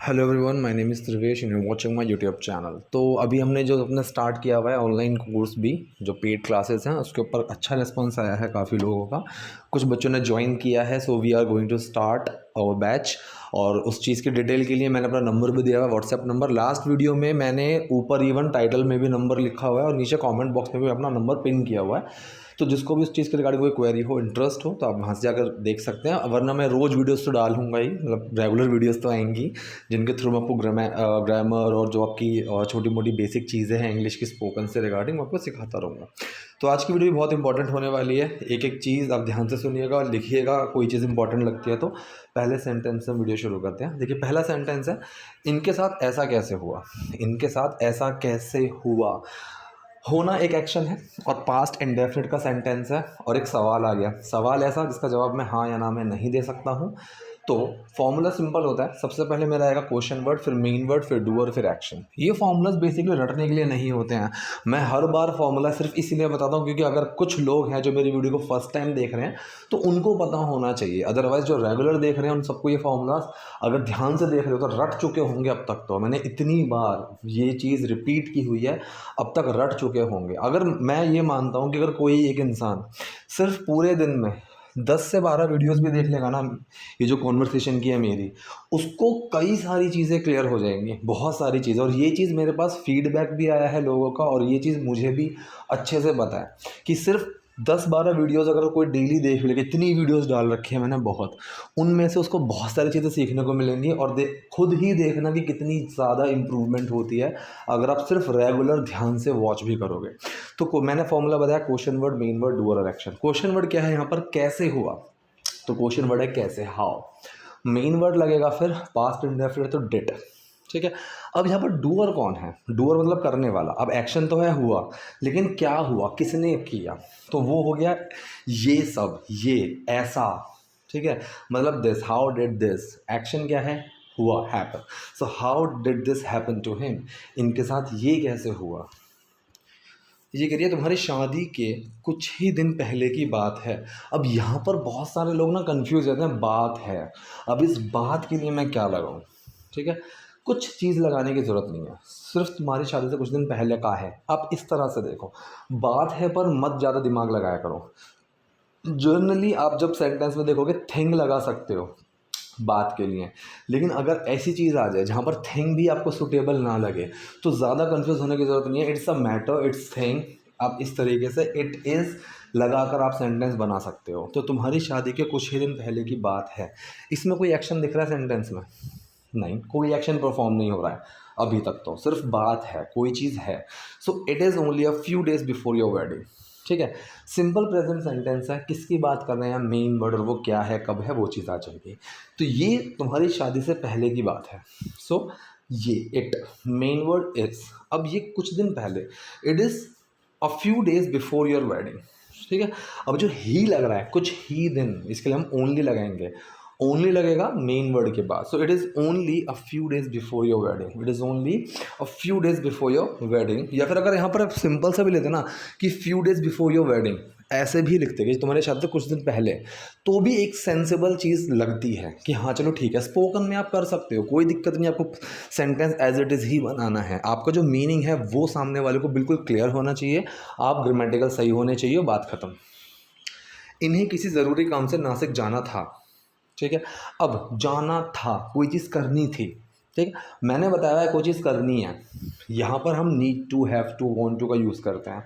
Hello everyone, my name is Trivesh and you watching my YouTube channel. तो अभी हमने जो अपना स्टार्ट किया हुआ है ऑनलाइन कोर्स भी, जो पेड क्लासेस हैं, उसके ऊपर अच्छा रिस्पांस आया है काफ़ी लोगों का। कुछ बच्चों ने ज्वाइन किया है, so we are going to start our batch. और उस चीज़ की डिटेल के लिए मैंने अपना नंबर भी दिया हुआ है, व्हाट्सएप नंबर। लास्ट वीडियो में मैंने ऊपर इवन टाइटल में भी नंबर लिखा हुआ है और नीचे कॉमेंट बॉक्स में भी अपना नंबर पिन किया हुआ है। तो जिसको भी उस चीज़ के रिगार्डिंग कोई क्वेरी हो, इंटरेस्ट हो, तो आप वहाँ से जाकर देख सकते हैं। वरना मैं रोज़ वीडियोस तो डालूंगा ही, मतलब रेगुलर वीडियोस तो आएंगी, जिनके थ्रू मैं आपको ग्रामर और जो आपकी छोटी मोटी बेसिक चीज़ें हैं इंग्लिश की स्पोकन से रिगार्डिंग, मैं आपको सिखाता रहूँगा। तो आज की वीडियो भी बहुत इंपॉर्टेंट होने वाली है। एक एक चीज़ आप ध्यान से सुनिएगा और लिखिएगा। कोई चीज़ इंपॉर्टेंट लगती है तो पहले सेंटेंस से वीडियो शुरू करते हैं। देखिए, पहला सेंटेंस है, इनके साथ ऐसा कैसे हुआ। इनके साथ ऐसा कैसे हुआ। होना एक एक्शन है और पास्ट इंडेफिनिट का सेंटेंस है, और एक सवाल आ गया। सवाल ऐसा जिसका जवाब मैं हाँ या ना में नहीं दे सकता हूँ। तो फॉर्मूला सिंपल होता है। सबसे पहले मेरा आएगा क्वेश्चन वर्ड, फिर मेन वर्ड, फिर डूअर, फिर एक्शन। ये फॉर्मूलाज बेसिकली रटने के लिए नहीं होते हैं। मैं हर बार फॉर्मूला सिर्फ इसीलिए बताता हूँ क्योंकि अगर कुछ लोग हैं जो मेरी वीडियो को फर्स्ट टाइम देख रहे हैं तो उनको पता होना चाहिए। अदरवाइज जो रेगुलर देख रहे हैं उन सबको ये फॉर्मूलाज अगर ध्यान से देख रहे हो तो रट चुके होंगे अब तक। तो मैंने इतनी बार ये चीज़ रिपीट की हुई है, अब तक रट चुके होंगे। अगर मैं ये मानता हूँ कि अगर कोई एक इंसान सिर्फ पूरे दिन में 10 से 12 वीडियोस भी देख लेगा ना, ये जो कॉन्वर्सेशन की है मेरी, उसको कई सारी चीज़ें क्लियर हो जाएंगी, बहुत सारी चीज़ें। और ये चीज़ मेरे पास फीडबैक भी आया है लोगों का, और ये चीज़ मुझे भी अच्छे से पता है कि सिर्फ 10-12 वीडियोस अगर कोई डेली देख लेगा, इतनी वीडियोस डाल रखी है मैंने बहुत, उनमें से उसको बहुत सारी चीज़ें सीखने को मिलेंगी। और खुद ही देखना कि कितनी ज़्यादा इम्प्रूवमेंट होती है अगर आप सिर्फ रेगुलर ध्यान से वॉच भी करोगे। तो मैंने फॉर्मूला बताया, question word, main word, doer और एक्शन। क्वेश्चन वर्ड क्या है यहाँ पर, कैसे हुआ। तो क्वेश्चन वर्ड है कैसे, हाउ। मेन वर्ड लगेगा फिर पास्ट इंडेफिनिट, तो डिड। ठीक है। अब यहाँ पर डूअर कौन है। डूअर मतलब करने वाला। अब एक्शन तो है, हुआ, लेकिन क्या हुआ, किसने किया। तो वो हो गया ये सब, ये ऐसा। ठीक है, मतलब this, how did this. Action क्या है, हुआ, happen. So how did this happen to him. इनके साथ ये कैसे हुआ। ये करिए तुम्हारी शादी के कुछ ही दिन पहले की बात है। अब यहाँ पर बहुत सारे लोग ना कंफ्यूज रहते हैं, बात है। अब इस बात के लिए मैं क्या लगाऊं। ठीक है, कुछ चीज़ लगाने की ज़रूरत नहीं है, सिर्फ तुम्हारी शादी से कुछ दिन पहले का है। आप इस तरह से देखो, बात है पर मत ज़्यादा दिमाग लगाया करो। जनरली आप जब सेंटेंस में देखोगे थिंग लगा सकते हो बात के लिए, लेकिन अगर ऐसी चीज़ आ जाए जहाँ पर थिंग भी आपको सुटेबल ना लगे तो ज़्यादा कंफ्यूज होने की ज़रूरत नहीं है। It's a matter, it's thing. आप इस तरीके से इट इज़ लगाकर आप सेंटेंस बना सकते हो। तो तुम्हारी शादी के कुछ ही दिन पहले की बात है। इसमें कोई एक्शन दिख रहा है सेंटेंस में? नहीं, कोई एक्शन परफॉर्म नहीं हो रहा है अभी तक, तो सिर्फ बात है, कोई चीज़ है। So it is only a few days before your wedding. ठीक है, सिंपल प्रेजेंट सेंटेंस है। किसकी बात कर रहे हैं, मेन वर्ड, और वो क्या है, कब है, वो चीज़ आ जाएगी। तो ये तुम्हारी शादी से पहले की बात है। सो ये इट, मेन वर्ड इज। अब ये कुछ दिन पहले, it is a few days before your wedding. ठीक है, अब जो ही लग रहा है कुछ ही दिन, इसके लिए हम ओनली लगाएंगे। ओनली लगेगा मेन वर्ड के बाद। So it is only a few days before your wedding. It is only a few days before your wedding. या फिर अगर यहाँ पर आप सिंपल सा भी लेते ना कि few days before your wedding, ऐसे भी लिखते कि तुम्हारे शादी से कुछ दिन पहले, तो भी एक सेंसिबल चीज़ लगती है कि हाँ चलो ठीक है। स्पोकन में आप कर सकते हो, कोई दिक्कत नहीं। आपको सेंटेंस एज इट इज़ ही बनाना है। आपका जो मीनिंग है वो सामने वाले को बिल्कुल क्लियर होना चाहिए। आप ग्रामेटिकल सही होने चाहिए, बात खत्म। इन्हें किसी ज़रूरी काम से नासिक जाना था। ठीक है, अब जाना था, कोई चीज़ करनी थी। ठीक है, मैंने बताया है कोई चीज़ करनी है। यहाँ पर हम need to, have to, want to का यूज़ करते हैं।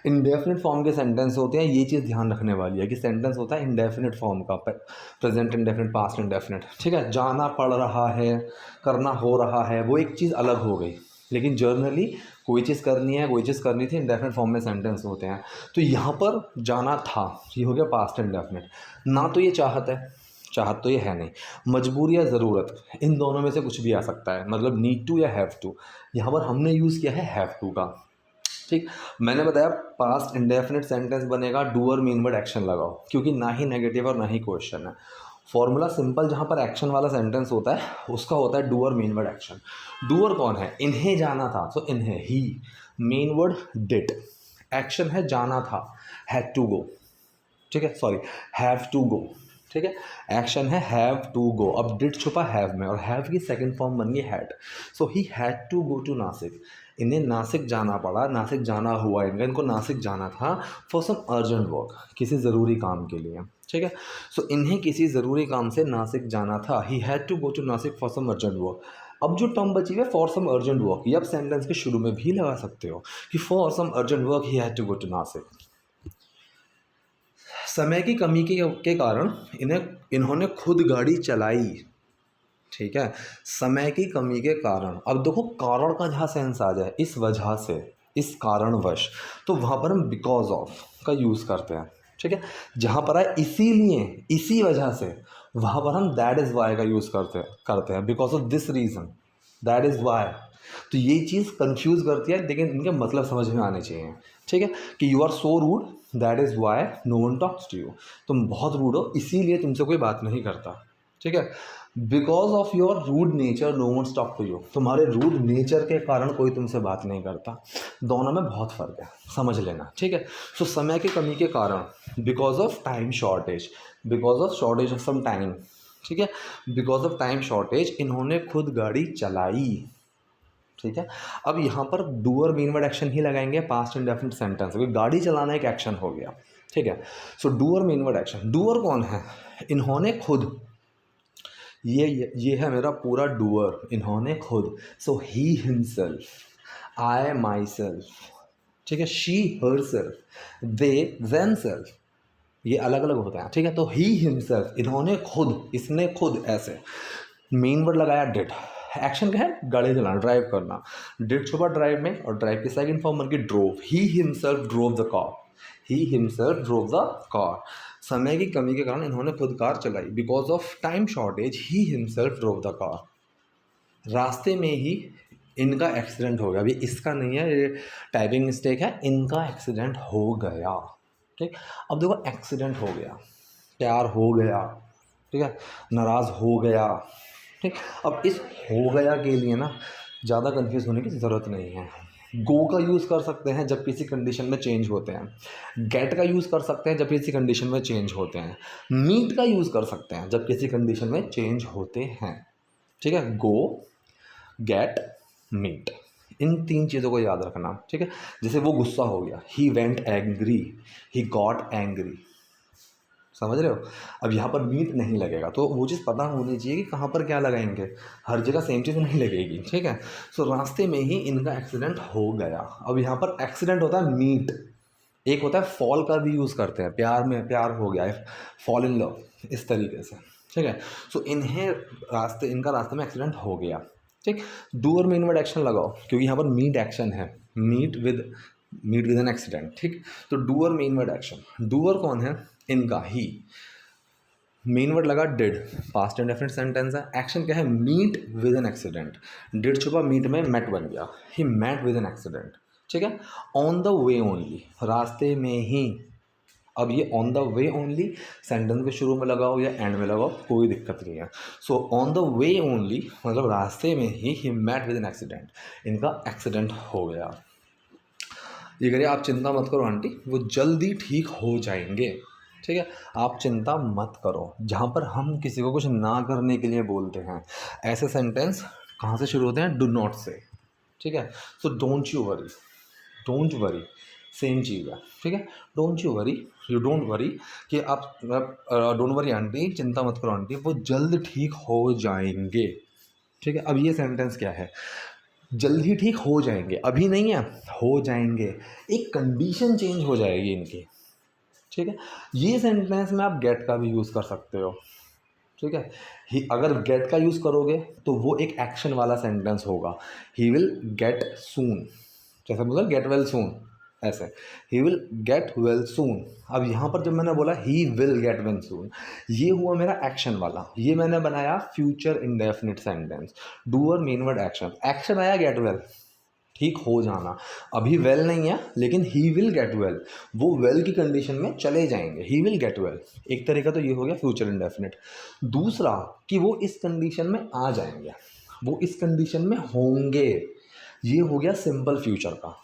इंडेफिनिट फॉर्म के सेंटेंस होते हैं, ये चीज़ ध्यान रखने वाली है कि सेंटेंस होता है इंडेफिनिट फॉर्म का, प्रेजेंट इंडेफिनिट, पास्ट इंडेफिनिट। ठीक है, जाना पड़ रहा है, करना हो रहा है, वो एक चीज़ अलग हो गई। लेकिन जर्नली कोई चीज़ करनी है, कोई चीज़ करनी थी, इंडेफिनिट फॉर्म में सेंटेंस होते हैं। तो यहाँ पर जाना था, ये हो गया पास्ट इंडेफिनिट। ना तो ये चाहत है, चाहत तो ये है नहीं। मजबूरी या ज़रूरत, इन दोनों में से कुछ भी आ सकता है, मतलब नीड टू या हैव टू। यहाँ पर हमने यूज़ किया है हैव टू का। ठीक, मैंने बताया पास्ट इंडेफिनिट सेंटेंस बनेगा, डूअर, मेन वर्ड, एक्शन लगाओ, क्योंकि ना ही नेगेटिव और ना ही क्वेश्चन है। फॉर्मूला सिंपल, जहाँ पर एक्शन वाला सेंटेंस होता है उसका होता है doer, main word, action. Doer कौन है, इन्हें जाना था, सो इन्हें, he. Main word did. Action है जाना था, हैड टू गो। ठीक है, सॉरी, हैव टू गो। ठीक है। एक्शन है हैव टू गो, अब डिड छुपा हैव में और हैव की सेकंड फॉर्म बन गई had. So he had to go to Nashik, इन्हें नासिक जाना पड़ा, नासिक जाना हुआ इनका, इनको नासिक जाना था फॉर सम अर्जेंट वर्क, किसी ज़रूरी काम के लिए, ठीक है। सो इन्हें किसी ज़रूरी काम से नासिक जाना था, he had to go to Nashik for some urgent work. अब जो टर्म बची है फॉर सम अर्जेंट वर्क, ये आप सेंटेंस के शुरू में भी लगा सकते हो कि for some urgent work he had to go to Nashik. समय की कमी के कारण इन्होंने खुद गाड़ी चलाई, ठीक है। समय की कमी के कारण, अब देखो कारण का जहाँ सेंस आ जाए, इस वजह से, इस कारणवश, तो वहाँ पर हम बिकॉज ऑफ का यूज़ करते हैं, ठीक है। जहाँ पर है इसीलिए, इसी वजह से, वहाँ पर हम दैट इज़ वाई का यूज़ करते हैं because of this reason, that is Y. तो ये चीज़ कंफ्यूज करती है, लेकिन इनके मतलब समझ में आने चाहिए, ठीक है। कि you are so rude, that is why no one talks to you, तुम बहुत रूड हो इसीलिए तुमसे कोई बात नहीं करता, ठीक है। Because of your rude nature no one talk to you, तुम्हारे रूड नेचर के कारण कोई तुमसे बात नहीं करता। दोनों में बहुत फ़र्क है, समझ लेना, ठीक है। सो समय की कमी के कारण, because of time shortage, because of shortage of some time, ठीक है, बिकॉज ऑफ टाइम शॉर्टेज इन्होंने खुद गाड़ी चलाई, ठीक है। अब यहाँ पर डूअर मेन वर्ड एक्शन ही लगाएंगे, पास्ट इंडेफिनिट सेंटेंस, क्योंकि गाड़ी चलाना एक एक्शन हो गया, ठीक है। So doer main word action, doer कौन है, इन्होंने खुद, ये है मेरा पूरा डूअर, इन्होंने खुद। सो he himself, I my self, ठीक है, she her self, they them self, ये अलग अलग होते हैं, ठीक है। तो ही हिमसेल्फ, इन्होंने खुद, इसने खुद, ऐसे मेन वर्ड लगाया डिड, एक्शन क्या है, गाड़ी चलाना, ड्राइव करना, डिड छुपा ड्राइव में और ड्राइव की सेकंड फॉर्म बन गई drove, he himself drove the car, he himself drove the car. समय की कमी के कारण इन्होंने खुद कार चलाई, because of time shortage he himself drove the car. रास्ते में ही इनका एक्सीडेंट हो गया, अभी इसका नहीं है, ये टाइपिंग मिस्टेक है, इनका एक्सीडेंट हो गया, ठीक। अब देखो एक्सीडेंट हो गया, प्यार हो गया, ठीक है, नाराज़ हो गया, ठीक। अब इस हो गया के लिए ना ज़्यादा कंफ्यूज होने की ज़रूरत नहीं है। गो का यूज़ कर सकते हैं जब किसी कंडीशन में चेंज होते हैं, गेट का यूज़ कर सकते हैं जब किसी कंडीशन में चेंज होते हैं, मीट का यूज़ कर सकते हैं जब किसी कंडीशन में चेंज होते हैं, ठीक है। गो, गेट, मीट, इन तीन चीज़ों को याद रखना, ठीक है। जैसे वो गुस्सा हो गया, he went angry, he got angry, समझ रहे हो। अब यहाँ पर मीट नहीं लगेगा, तो वो चीज़ पता होनी चाहिए कि कहाँ पर क्या लगाएंगे, हर जगह सेम चीज़ नहीं लगेगी, ठीक है। सो रास्ते में ही इनका एक्सीडेंट हो गया। अब यहाँ पर एक्सीडेंट होता है मीट, एक होता है फॉल का भी यूज़ करते हैं, प्यार में प्यार हो गया है, फॉल इन लव, इस तरीके से, ठीक है। सो इनका रास्ते में एक्सीडेंट हो गया, ठीक। डू और मेन वर्ड एक्शन लगाओ, क्योंकि यहाँ पर मीट एक्शन है, मीट विद एन एक्सीडेंट, ठीक। तो डू और मेन वर्ड एक्शन, डूअर कौन है, इनका ही, मेन वर्ड लगा डिड, पास्ट इंडेफिनिट सेंटेंस है, एक्शन क्या है, meet with an accident, did छुपा मीट में मेट बन गया, he met with an accident, ठीक है। ऑन द वे ओनली, रास्ते में ही, अब ये on the way only sentence के शुरू में लगाओ या एंड में लगाओ, कोई दिक्कत नहीं है। So on the way only मतलब रास्ते में ही मेट विद एन एक्सीडेंट, इनका एक्सीडेंट हो गया। ये करिए, आप चिंता मत करो आंटी, वो जल्दी ठीक हो जाएंगे, ठीक है। आप चिंता मत करो, जहाँ पर हम किसी को कुछ ना करने के लिए बोलते हैं, ऐसे सेंटेंस कहाँ से शुरू होते हैं, डू नॉट से, ठीक है। So don't you worry, don't worry same चीज़ है, ठीक है। Don't you worry, you don't worry, कि आप डोंट वरी आंटी, चिंता मत करो आंटी, वो जल्द ठीक हो जाएंगे, ठीक है। अब ये सेंटेंस क्या है, जल्द ही ठीक हो जाएंगे, अभी नहीं है, हो जाएंगे, एक कंडीशन चेंज हो जाएगी इनकी, ठीक है। ये सेंटेंस में आप गेट का भी यूज़ कर सकते हो, ठीक है। अगर गेट का यूज़ करोगे तो वो एक एक्शन वाला सेंटेंस होगा, ही विल गेट सून, जैसे बोला गेट वेल सून, ऐसे he will get well soon. अब यहाँ पर जब मैंने बोला he will get well soon, ये हुआ मेरा एक्शन वाला, ये मैंने बनाया future indefinite sentence, doer main word action, action आया गेट वेल, ठीक हो जाना, अभी वेल नहीं है लेकिन ही विल गेट वेल, वो वेल की कंडीशन में चले जाएंगे, ही विल गेट वेल, एक तरीका तो ये हो गया फ्यूचर इंडेफिनिट। दूसरा कि वो इस कंडीशन में आ जाएंगे, वो इस कंडीशन में होंगे, ये हो गया सिंपल फ्यूचर का,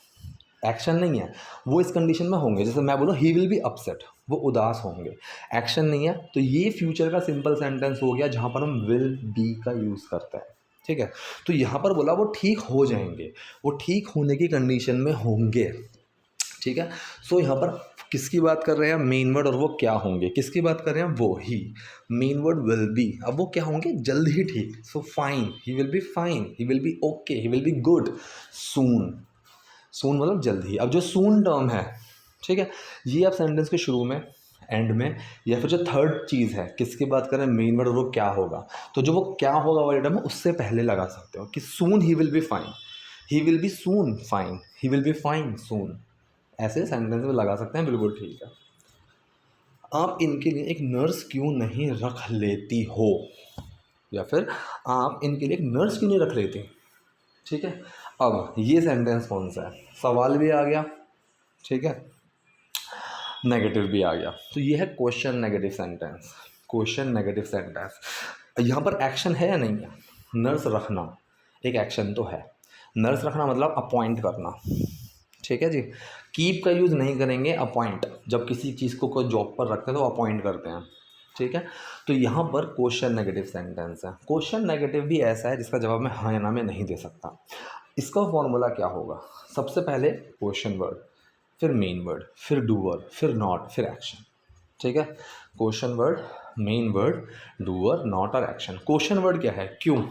एक्शन नहीं है, वो इस कंडीशन में होंगे। जैसे मैं बोलूँ ही विल बी अपसेट, वो उदास होंगे। एक्शन नहीं है, तो ये फ्यूचर का सिंपल सेंटेंस हो गया जहाँ पर हम विल बी का यूज़ करते हैं। ठीक है, तो यहाँ पर बोला वो ठीक हो जाएंगे, वो ठीक होने की कंडीशन में होंगे। ठीक है, सो यहाँ पर किसकी बात कर रहे हैं, मेन वर्ड, और वो क्या होंगे, किसकी बात कर रहे हैं, वो ही। मेन वर्ड विल बी, अब वो क्या होंगे, जल्द ही ठीक। So fine, he will be fine, he will be okay, he will be good soon. Soon मतलब जल्द ही। अब जो सून टर्म है, ठीक है, ये आप सेंटेंस के शुरू में, एंड में, या फिर जो थर्ड चीज़ है, किसकी बात करें, मेन वर्ड, वो क्या होगा, तो जो वो क्या होगा वाली टर्म है उससे पहले लगा सकते हो कि soon he will be fine, he will be soon fine, he will be fine soon. ऐसे सेंटेंस में लगा सकते हैं, बिल्कुल ठीक है। आप इनके लिए एक नर्स क्यों नहीं रख लेती हो, या फिर आप इनके लिए एक नर्स क्यों नहीं रख लेती। ठीक है, अब ये सेंटेंस कौन सा है, सवाल भी आ गया, ठीक है, नेगेटिव भी आ गया, तो ये है question negative sentence. Question negative sentence, यहाँ पर एक्शन है या नहीं है, नर्स रखना एक एक्शन तो है। नर्स रखना मतलब अपॉइंट करना, ठीक है जी। कीप का यूज़ नहीं करेंगे, अपॉइंट, जब किसी चीज़ को कोई जॉब पर रखते हैं तो अपॉइंट करते हैं, ठीक है। तो यहाँ पर क्वेश्चन नेगेटिव सेंटेंस है। क्वेश्चन नेगेटिव भी ऐसा है जिसका जवाब मैं हाँ या ना में नहीं दे सकता। इसका फॉर्मूला क्या होगा, सबसे पहले क्वेश्चन वर्ड, फिर मेन वर्ड, फिर डूअर, फिर नॉट, फिर एक्शन, ठीक है। Question word, main word, doer, not और एक्शन। क्वेश्चन वर्ड क्या है, क्यों,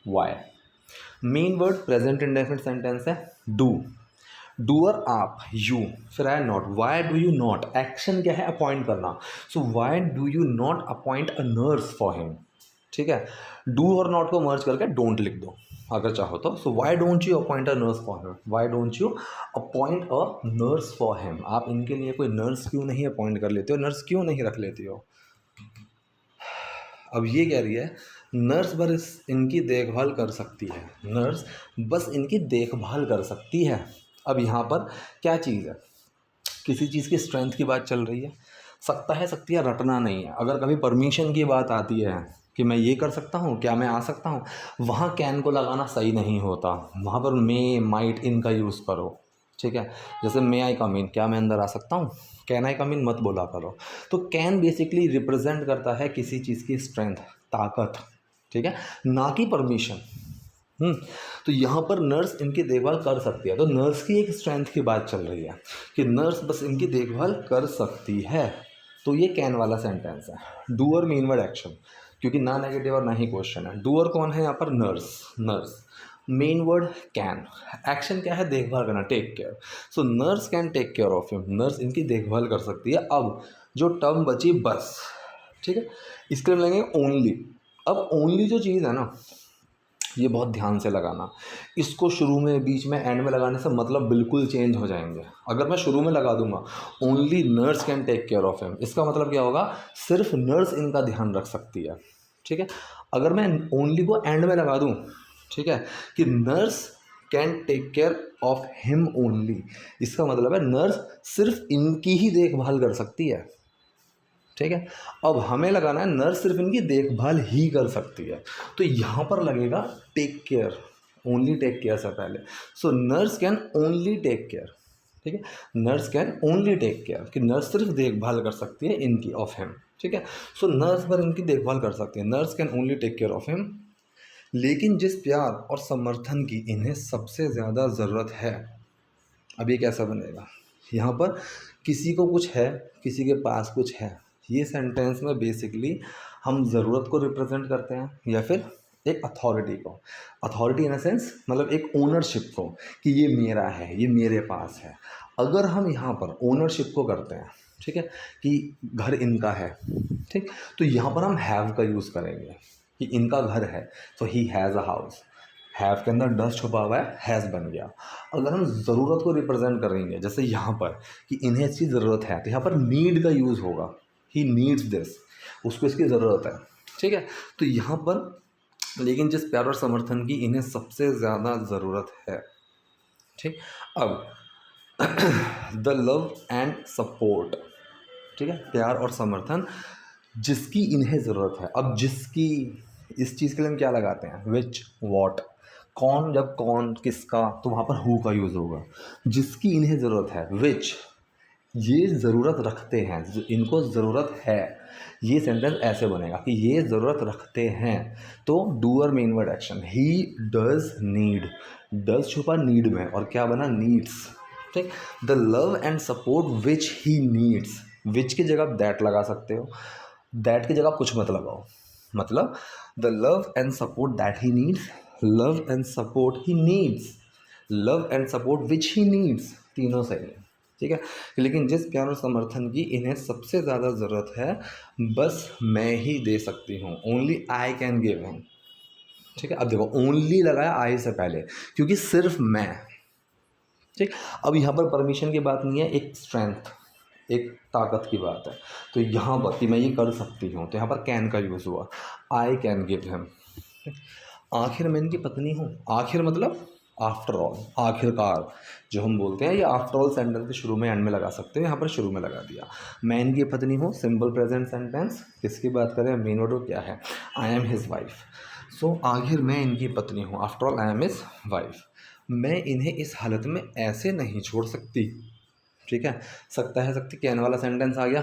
why. Main word present indefinite sentence है, डू। डूअर आप, यू, फिर है not. Why do you not, action क्या है, अपॉइंट करना। So why do you not appoint a nurse for him, ठीक है। डू और नॉट को मर्ज करके डोंट लिख दो अगर चाहो तो। So why don't you appoint a nurse for him, why don't you appoint a nurse for him, आप इनके लिए कोई नर्स क्यों नहीं अपॉइंट कर लेते हो, नर्स क्यों नहीं रख लेती हो। अब ये कह रही है नर्स बस इनकी देखभाल कर सकती है, नर्स बस इनकी देखभाल कर सकती है। अब यहाँ पर क्या चीज़ है, किसी चीज़ की स्ट्रेंथ की बात चल रही है। सकता है, सकती है, रटना नहीं है। अगर कभी परमिशन की बात आती है कि मैं ये कर सकता हूँ, क्या मैं आ सकता हूँ, वहाँ कैन को लगाना सही नहीं होता, वहाँ पर मे, माइट, इनका यूज़ करो, ठीक है। जैसे मे आई कम इन, क्या मैं अंदर आ सकता हूँ, कैन आई कम इन मत बोला करो। तो कैन बेसिकली रिप्रेजेंट करता है किसी चीज़ की स्ट्रेंथ, ताकत, ठीक है, ना कि परमिशन। तो यहाँ पर नर्स इनकी देखभाल कर सकती है, तो नर्स की एक स्ट्रेंथ की बात चल रही है कि नर्स बस इनकी देखभाल कर सकती है। तो ये कैन वाला सेंटेंस है। डूअर मेन वर्ड एक्शन, क्योंकि ना नेगेटिव और ना ही क्वेश्चन है। डूअर कौन है यहाँ पर, nurse, nurse. Main word can, action क्या है, देखभाल करना, take care. So nurse can take care of him, nurse इनकी देखभाल कर सकती है। अब जो टर्म बची बस, ठीक है, इसके लिए लगेंगे ओनली। अब ओनली जो चीज़ है ना, ये बहुत ध्यान से लगाना। इसको शुरू में, बीच में, एंड में लगाने से मतलब बिल्कुल चेंज हो जाएंगे। अगर मैं शुरू में लगा दूंगा only nurse can take care of him, इसका मतलब क्या होगा, सिर्फ नर्स इनका ध्यान रख सकती है, ठीक है। अगर मैं ओनली को एंड में लगा दूं, ठीक है, कि nurse can take care of him only, इसका मतलब है नर्स सिर्फ इनकी ही देखभाल कर सकती है, ठीक है। अब हमें लगाना है नर्स सिर्फ इनकी देखभाल ही कर सकती है, तो यहाँ पर लगेगा take care, only take care से पहले। So nurse can only take care, ठीक है, nurse can only take care, कि नर्स सिर्फ देखभाल कर सकती है इनकी, ऑफ हिम, ठीक है। सो नर्स पर इनकी देखभाल कर सकती है, nurse can only take care of him. लेकिन जिस प्यार और समर्थन की इन्हें सबसे ज़्यादा ज़रूरत है, अब ये कैसा बनेगा, यहाँ पर किसी को कुछ है, किसी के पास कुछ है, ये सेंटेंस में बेसिकली हम ज़रूरत को रिप्रेजेंट करते हैं या फिर एक अथॉरिटी को। अथॉरिटी इन अ सेंस मतलब एक ओनरशिप को, कि ये मेरा है, ये मेरे पास है। अगर हम यहाँ पर ओनरशिप को करते हैं, ठीक है, कि घर इनका है, ठीक, तो यहाँ पर हम हैव का यूज़ करेंगे कि इनका घर है, तो he has a house. Have के अंदर डस्ट छुपा हुआ है, हैज़ बन गया। अगर हम ज़रूरत को रिप्रेजेंट करेंगे, जैसे यहाँ पर कि इन्हें इसकी ज़रूरत है, तो यहाँ पर नीड का यूज़ होगा, ही नीड्स दिस, उसको इसकी ज़रूरत है, ठीक है। तो यहाँ पर लेकिन जिस प्यार और समर्थन की इन्हें सबसे ज़्यादा ज़रूरत है, ठीक। अब द लव एंड सपोर्ट, ठीक है, प्यार और समर्थन जिसकी इन्हें ज़रूरत है। अब जिसकी, इस चीज़ के लिए हम क्या लगाते हैं, विच, वॉट। कौन, जब कौन, किसका, तो वहाँ पर हु का यूज़ होगा। जिसकी इन्हें ज़रूरत है, विच, ये ज़रूरत रखते हैं, इनको ज़रूरत है, ये सेंटेंस ऐसे बनेगा कि ये ज़रूरत रखते हैं। तो doer main word action, he does need, does छुपा नीड में और क्या बना नीड्स, ठीक। The love and support which he needs, which की जगह दैट लगा सकते हो, दैट की जगह कुछ मत लगाओ, मतलब the love and support that he needs, love and support he needs, love and support which he needs, तीनों सही है, ठीक है। लेकिन जिस प्यार और समर्थन की इन्हें सबसे ज़्यादा ज़रूरत है, बस मैं ही दे सकती हूँ, only I can give him, ठीक है। अब देखो ओनली लगाया आई से पहले, क्योंकि सिर्फ मैं, ठीक। अब यहाँ पर परमिशन की बात नहीं है, एक स्ट्रेंथ, एक ताकत की बात है। तो यहाँ पर कि मैं ये कर सकती हूँ, तो यहाँ पर कैन का यूज़ हुआ, आई कैन गिव हिम। आखिर मैं इनकी पत्नी हूँ, आखिर मतलब आफ्टर ऑल, आखिरकार जो हम बोलते हैं, ये आफ्टर ऑल सेंटेंस के शुरू में एंड में लगा सकते हैं, यहाँ पर शुरू में लगा दिया। मैं इनकी पत्नी हूँ, सिंपल प्रेजेंट सेंटेंस, किसकी बात करें, मेन वर्ड क्या है, आई एम हिज वाइफ। सो आखिर मैं इनकी पत्नी हूँ, after all I am his wife. मैं इन्हें इस हालत में ऐसे नहीं छोड़ सकती, ठीक है। सकता है, सकती कैन वाला सेंटेंस आ गया,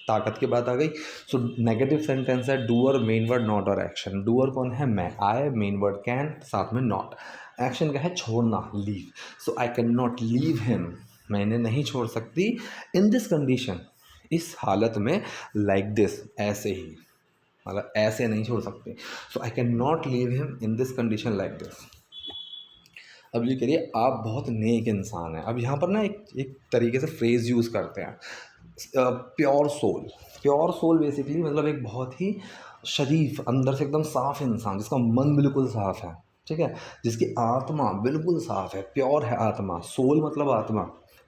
ताकत की बात आ गई। सो नेगेटिव सेंटेंस है डूअर मेन वर्ड नॉट और एक्शन। डूअर कौन है, मैं, आई मेन वर्ड कैन साथ में नॉट, एक्शन क्या है छोड़ना, leave. So I can not leave him, मैं इन्हें नहीं छोड़ सकती, इन दिस कंडीशन, इस हालत में, लाइक दिस, ऐसे ही, मतलब ऐसे नहीं छोड़ सकते। So I can not leave him in this condition like this. अब ये करिए आप बहुत नेक इंसान हैं। अब यहाँ पर ना एक तरीके से फ्रेज़ यूज़ करते हैं, pure soul. Pure soul basically मतलब एक बहुत ही शरीफ, अंदर से एकदम साफ़ इंसान, जिसका मन बिल्कुल साफ़ है, ठीक है, जिसकी आत्मा बिल्कुल साफ़ है, प्योर है आत्मा, सोल मतलब आत्मा,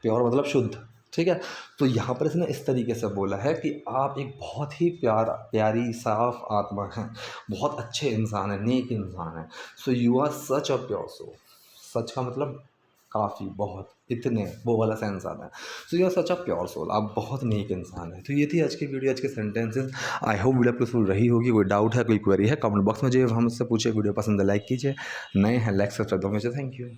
प्योर मतलब शुद्ध, ठीक है। तो यहाँ पर इसने इस तरीके से बोला है कि आप एक बहुत ही प्यारी साफ़ आत्मा हैं, बहुत अच्छे इंसान हैं, नेक इंसान हैं। So you are such a pure soul. Such का मतलब काफ़ी, बहुत, इतने, वो वाला सेंस आता है। So you are such a pure soul, आप बहुत नेक इंसान हैं। तो ये थी आज की वीडियो, आज के sentences. I hope video useful रही होगी। कोई डाउट है, कोई क्वेरी है, कमेंट बॉक्स में जो हमसे पूछे। वीडियो पसंद है लाइक कीजिए, नए हैं लाइक सब्सक्राइब दो मुझे। Thank you.